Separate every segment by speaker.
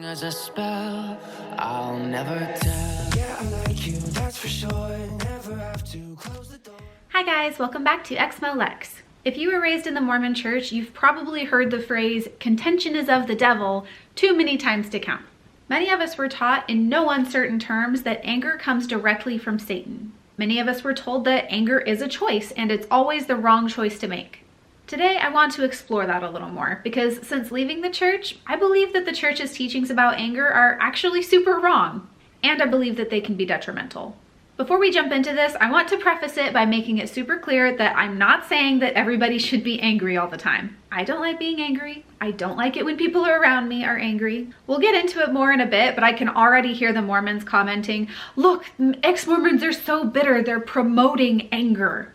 Speaker 1: As a spell, I'll never tell. Yeah, I like you, that's for sure. Never have to close the door.
Speaker 2: Hi guys, welcome back to Exmo Lex. If you were raised in the Mormon church, you've probably heard the phrase, contention is of the devil, too many times to count. Many of us were taught in no uncertain terms that anger comes directly from Satan. Many of us were told that anger is a choice and it's always the wrong choice to make. Today, I want to explore that a little more because since leaving the church, I believe that the church's teachings about anger are actually super wrong, and I believe that they can be detrimental. Before we jump into this, I want to preface it by making it super clear that I'm not saying that everybody should be angry all the time. I don't like being angry. I don't like it when people around me are angry. We'll get into it more in a bit, but I can already hear the Mormons commenting, "Look, ex-Mormons are so bitter, they're promoting anger."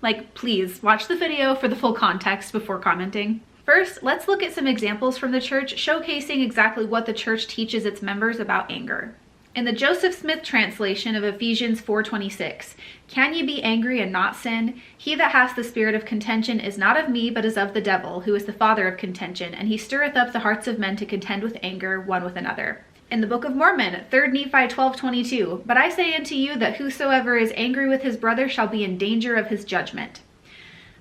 Speaker 2: Like, please watch the video for the full context before commenting. First, let's look at some examples from the church showcasing exactly what the church teaches its members about anger. In the Joseph Smith translation of Ephesians 4:26, "Can ye be angry and not sin? He that hath the spirit of contention is not of me, but is of the devil, who is the father of contention, and he stirreth up the hearts of men to contend with anger one with another." In the Book of Mormon, 3 Nephi 12:22, "But I say unto you that whosoever is angry with his brother shall be in danger of his judgment."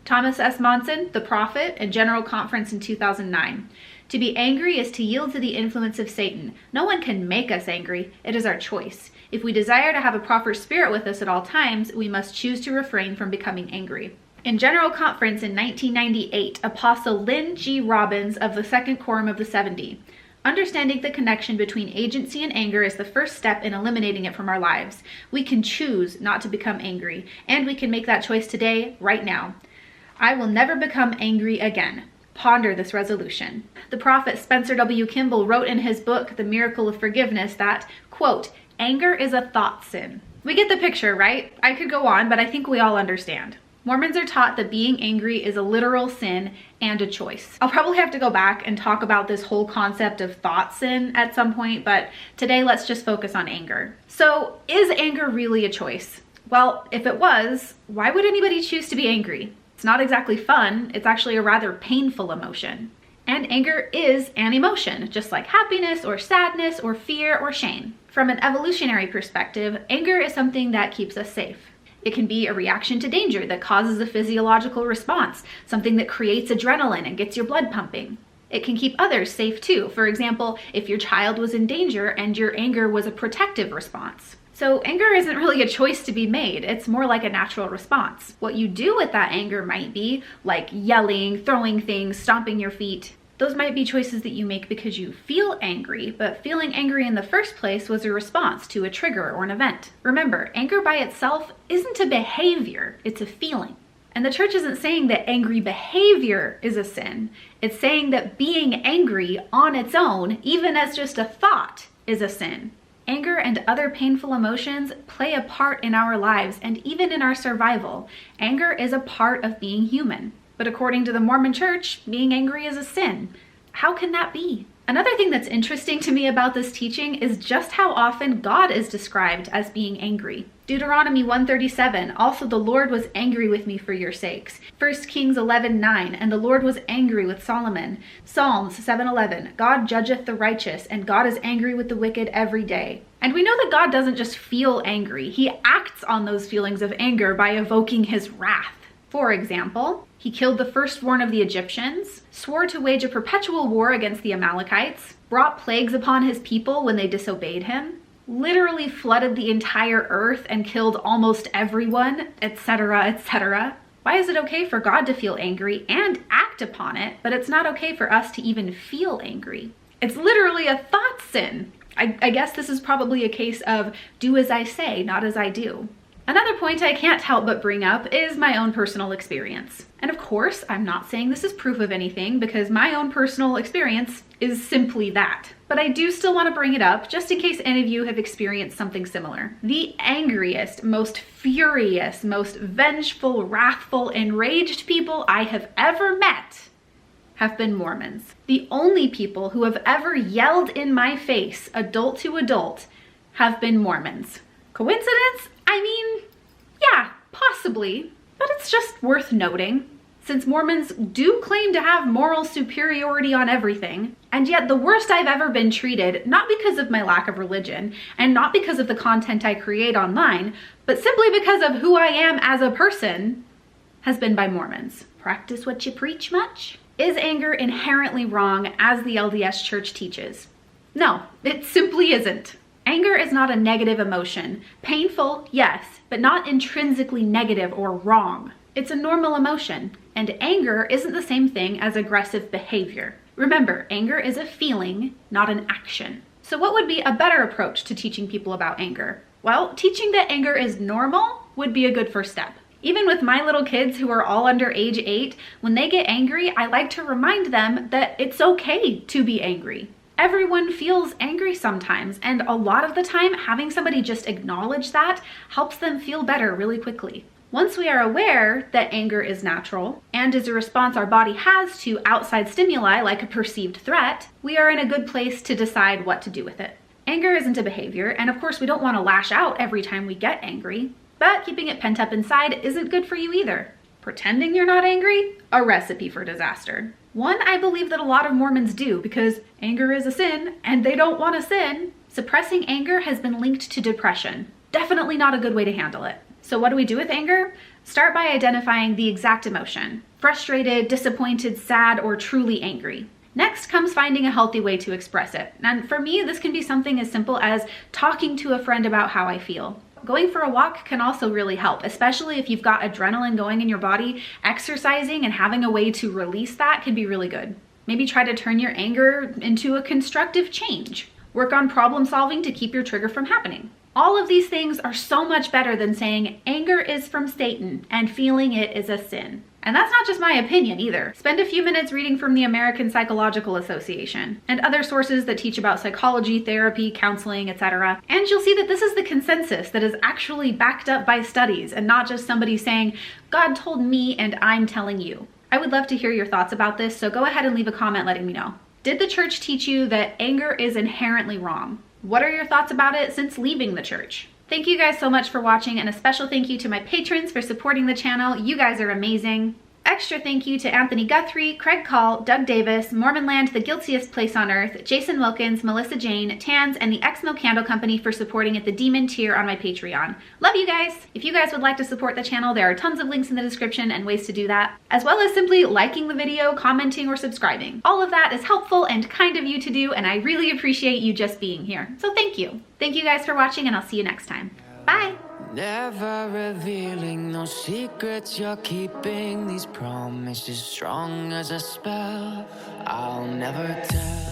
Speaker 2: Thomas S. Monson, The Prophet, and General Conference in 2009. "To be angry is to yield to the influence of Satan. No one can make us angry. It is our choice. If we desire to have a proper spirit with us at all times, we must choose to refrain from becoming angry." In General Conference in 1998, Apostle Lynn G. Robbins of the Second Quorum of the 70. "Understanding the connection between agency and anger is the first step in eliminating it from our lives. We can choose not to become angry, and we can make that choice today, right now. I will never become angry again. Ponder this resolution." The prophet Spencer W. Kimball wrote in his book, The Miracle of Forgiveness, that, quote, "Anger is a thought sin." We get the picture, right? I could go on, but I think we all understand. Mormons are taught that being angry is a literal sin and a choice. I'll probably have to go back and talk about this whole concept of thought sin at some point, but today let's just focus on anger. So, is anger really a choice? Well, if it was, why would anybody choose to be angry? It's not exactly fun, it's actually a rather painful emotion. And anger is an emotion, just like happiness or sadness or fear or shame. From an evolutionary perspective, anger is something that keeps us safe. It can be a reaction to danger that causes a physiological response, something that creates adrenaline and gets your blood pumping. It can keep others safe too. For example, if your child was in danger and your anger was a protective response. So anger isn't really a choice to be made, it's more like a natural response. What you do with that anger might be like yelling, throwing things, stomping your feet. Those might be choices that you make because you feel angry, but feeling angry in the first place was a response to a trigger or an event. Remember, anger by itself isn't a behavior, it's a feeling. And the church isn't saying that angry behavior is a sin. It's saying that being angry on its own, even as just a thought, is a sin. Anger and other painful emotions play a part in our lives and even in our survival. Anger is a part of being human. But according to the Mormon church, being angry is a sin. How can that be? Another thing that's interesting to me about this teaching is just how often God is described as being angry. Deuteronomy 1:37, "Also the Lord was angry with me for your sakes." 1 Kings 11:9, "And the Lord was angry with Solomon." Psalms 7:11, "God judgeth the righteous, and God is angry with the wicked every day." And we know that God doesn't just feel angry, he acts on those feelings of anger by evoking his wrath. For example, he killed the firstborn of the Egyptians, swore to wage a perpetual war against the Amalekites, brought plagues upon his people when they disobeyed him, literally flooded the entire earth and killed almost everyone, etc., etc. Why is it okay for God to feel angry and act upon it, but it's not okay for us to even feel angry? It's literally a thought sin. I guess this is probably a case of do as I say, not as I do. Another point I can't help but bring up is my own personal experience. And of course, I'm not saying this is proof of anything because my own personal experience is simply that. But I do still want to bring it up just in case any of you have experienced something similar. The angriest, most furious, most vengeful, wrathful, enraged people I have ever met have been Mormons. The only people who have ever yelled in my face, adult to adult, have been Mormons. Coincidence? I mean, yeah, possibly, but it's just worth noting. since Mormons do claim to have moral superiority on everything, and yet the worst I've ever been treated, not because of my lack of religion, and not because of the content I create online, but simply because of who I am as a person, has been by Mormons. Practice what you preach much? Is anger inherently wrong as the LDS Church teaches? No, it simply isn't. Anger is not a negative emotion. Painful, yes, but not intrinsically negative or wrong. It's a normal emotion, and anger isn't the same thing as aggressive behavior. Remember, anger is a feeling, not an action. So what would be a better approach to teaching people about anger? Well, teaching that anger is normal would be a good first step. Even with my little kids who are all under age 8, when they get angry, I like to remind them that it's okay to be angry. Everyone feels angry sometimes, and a lot of the time, having somebody just acknowledge that helps them feel better really quickly. Once we are aware that anger is natural and is a response our body has to outside stimuli like a perceived threat, we are in a good place to decide what to do with it. Anger isn't a behavior, and of course we don't want to lash out every time we get angry. But keeping it pent up inside isn't good for you either. Pretending you're not angry? A recipe for disaster. One I believe that a lot of Mormons do because anger is a sin and they don't want to sin. Suppressing anger has been linked to depression. Definitely not a good way to handle it. So what do we do with anger? Start by identifying the exact emotion. Frustrated, disappointed, sad, or truly angry. Next comes finding a healthy way to express it. And for me, this can be something as simple as talking to a friend about how I feel. Going for a walk can also really help, especially if you've got adrenaline going in your body. Exercising and having a way to release that can be really good. Maybe try to turn your anger into a constructive change. Work on problem solving to keep your trigger from happening. All of these things are so much better than saying anger is from Satan and feeling it is a sin. And that's not just my opinion either. Spend a few minutes reading from the American Psychological Association and other sources that teach about psychology, therapy, counseling, etc. And you'll see that this is the consensus that is actually backed up by studies and not just somebody saying, God told me and I'm telling you. I would love to hear your thoughts about this, so go ahead and leave a comment letting me know. Did the church teach you that anger is inherently wrong? What are your thoughts about it since leaving the church? Thank you guys so much for watching, and a special thank you to my patrons for supporting the channel. You guys are amazing. Extra thank you to Anthony Guthrie, Craig Call, Doug Davis, Mormonland, The Guiltiest Place on Earth, Jason Wilkins, Melissa Jane, Tans, and the Exmo Candle Company for supporting at the Demon tier on my Patreon. Love you guys! If you guys would like to support the channel, there are tons of links in the description and ways to do that, as well as simply liking the video, commenting, or subscribing. All of that is helpful and kind of you to do, and I really appreciate you just being here. So thank you. Thank you guys for watching, and I'll see you next time. Bye!
Speaker 1: Never revealing no secrets you're keeping. These promises strong as a spell. I'll never tell.